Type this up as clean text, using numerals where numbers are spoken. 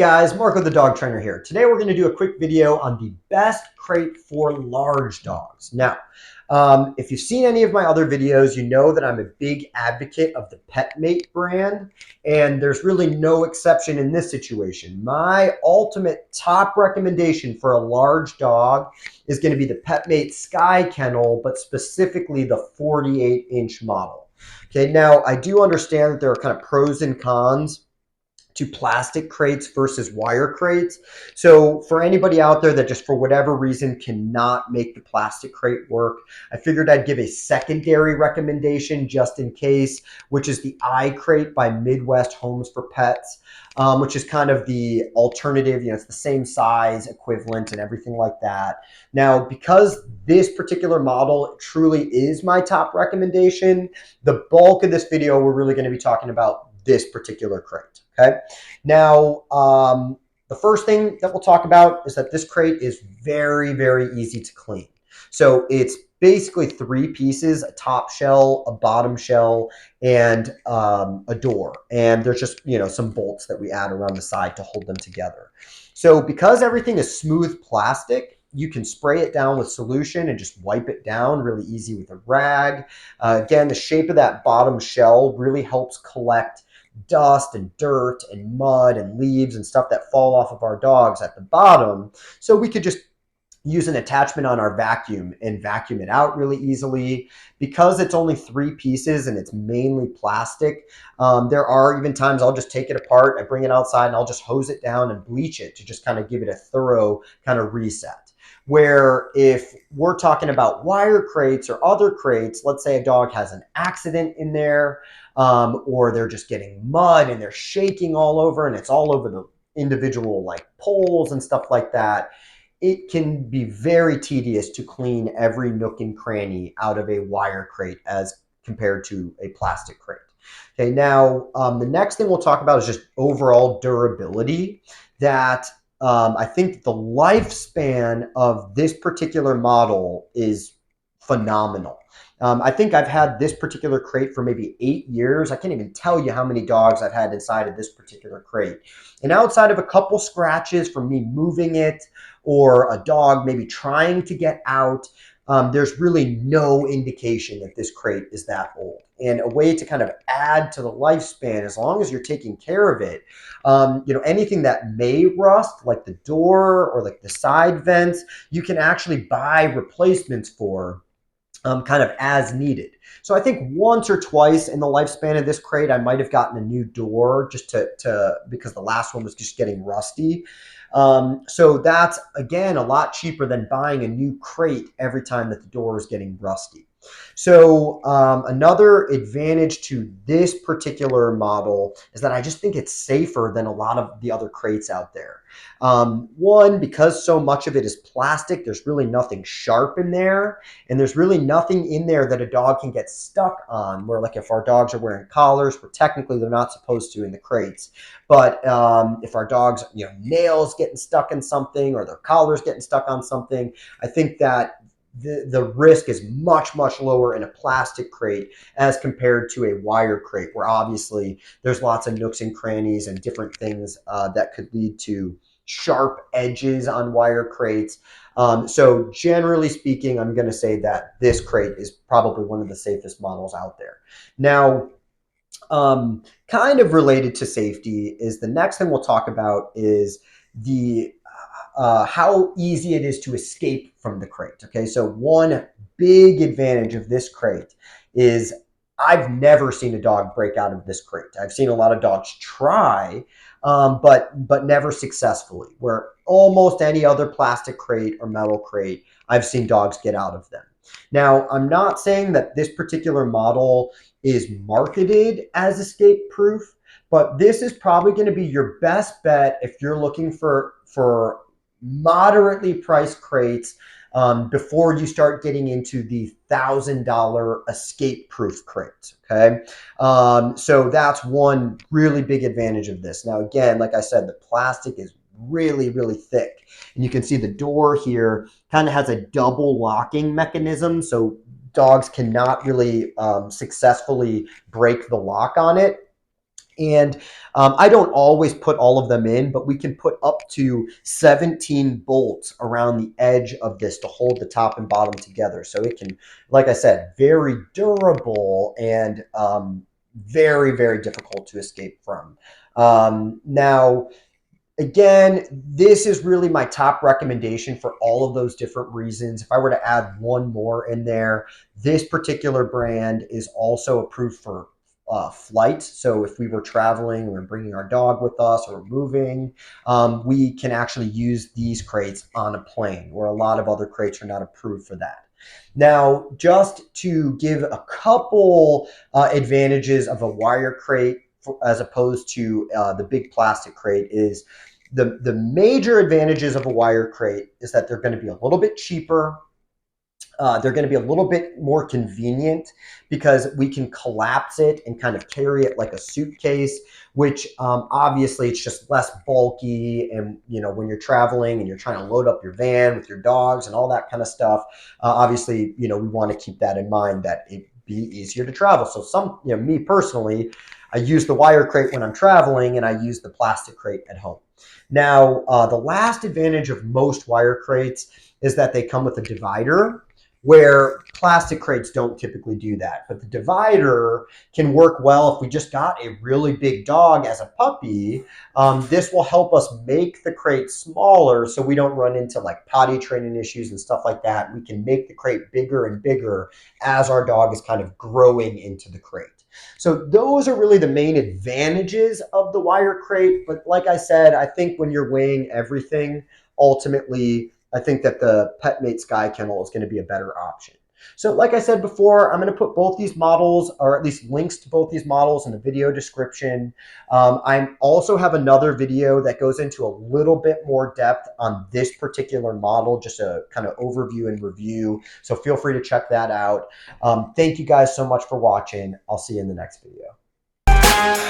Guys, Marco the dog trainer here. Today we're going to do a quick video on the best crate for large dogs. Now, if you've seen any of my other videos, you know that I'm a big advocate of the PetMate brand, and there's really no exception in this situation. My ultimate top recommendation for a large dog is going to be the PetMate Sky Kennel, but specifically the 48-inch model. Okay, now I do understand that there are kind of pros and cons to plastic crates versus wire crates. So for anybody out there that just for whatever reason cannot make the plastic crate work, I figured I'd give a secondary recommendation just in case, which is the iCrate by Midwest Homes for Pets, which is kind of the alternative. You know, it's the same size, equivalent, and everything like that. Now, because this particular model truly is my top recommendation, the bulk of this video, we're really going to be talking about this particular crate. Okay. Now, the first thing that we'll talk about is that this crate is very, very easy to clean. So it's basically three pieces: a top shell, a bottom shell, and a door. And there's just, some bolts that we add around the side to hold them together. So because everything is smooth plastic, you can spray it down with solution and just wipe it down really easy with a rag. Again, the shape of that bottom shell really helps collect dust and dirt and mud and leaves and stuff that fall off of our dogs at the bottom. So we could just use an attachment on our vacuum and vacuum it out really easily. Because it's only three pieces and it's mainly plastic, there are even times I'll just take it apart, I bring it outside, and I'll just hose it down and bleach it to just kind of give it a thorough kind of reset. Where if we're talking about wire crates or other crates, let's say a dog has an accident in there, or they're just getting mud and they're shaking all over and it's all over the individual like poles and stuff like that, it can be very tedious to clean every nook and cranny out of a wire crate as compared to a plastic crate. Okay, now the next thing we'll talk about is just overall durability. That I think the lifespan of this particular model is phenomenal. I think I've had this particular crate for maybe 8 years. I can't even tell you how many dogs I've had inside of this particular crate. And outside of a couple scratches from me moving it or a dog maybe trying to get out, there's really no indication that this crate is that old. And a way to kind of add to the lifespan, as long as you're taking care of it, anything that may rust, like the door or like the side vents, you can actually buy replacements for kind of as needed. So I think once or twice in the lifespan of this crate, I might have gotten a new door just because the last one was just getting rusty. So that's, again, a lot cheaper than buying a new crate every time that the door is getting rusty. So another advantage to this particular model is that I just think it's safer than a lot of the other crates out there. One, because so much of it is plastic, there's really nothing sharp in there, and there's really nothing in there that a dog can get stuck on, where like if our dogs are wearing collars, where technically they're not supposed to in the crates, but if our dogs, nails getting stuck in something or their collars getting stuck on something, I think that the risk is much, much lower in a plastic crate as compared to a wire crate, where obviously there's lots of nooks and crannies and different things that could lead to sharp edges on wire crates. So generally speaking, I'm going to say that this crate is probably one of the safest models out there. Now, kind of related to safety is the next thing we'll talk about is the how easy it is to escape from the crate. Okay, so one big advantage of this crate is I've never seen a dog break out of this crate. I've seen a lot of dogs try, but never successfully, where almost any other plastic crate or metal crate, I've seen dogs get out of them. Now, I'm not saying that this particular model is marketed as escape proof, but this is probably going to be your best bet if you're looking for moderately priced crates before you start getting into the $1,000 escape proof crates. Okay, so that's one really big advantage of this. Now, again, like I said, the plastic is really, really thick, and you can see the door here kind of has a double locking mechanism, so dogs cannot really successfully break the lock on it. And I don't always put all of them in, but we can put up to 17 bolts around the edge of this to hold the top and bottom together. So it can, like I said, very durable and very, very difficult to escape from. Now, again, this is really my top recommendation for all of those different reasons. If I were to add one more in there, this particular brand is also approved for flight. So if we were traveling, we were bringing our dog with us or moving, we can actually use these crates on a plane, where a lot of other crates are not approved for that. Now, just to give a couple advantages of a wire crate as opposed to the big plastic crate is the major advantages of a wire crate is that they're going to be a little bit cheaper. They're going to be a little bit more convenient because we can collapse it and kind of carry it like a suitcase, which obviously it's just less bulky. And, you know, when you're traveling and you're trying to load up your van with your dogs and all that kind of stuff, obviously, you know, we want to keep that in mind, that it be easier to travel. So me personally, I use the wire crate when I'm traveling and I use the plastic crate at home. Now, the last advantage of most wire crates is that they come with a divider, where plastic crates don't typically do that. But the divider can work well if we just got a really big dog as a puppy. This will help us make the crate smaller so we don't run into like potty training issues and stuff like that. We can make the crate bigger and bigger as our dog is kind of growing into the crate. So those are really the main advantages of the wire crate. But like I said, I think when you're weighing everything, ultimately, I think that the PetMate Sky Kennel is going to be a better option. So like I said before, I'm going to put both these models, or at least links to both these models, in the video description. I also have another video that goes into a little bit more depth on this particular model, just a kind of overview and review. So feel free to check that out. Thank you guys so much for watching. I'll see you in the next video.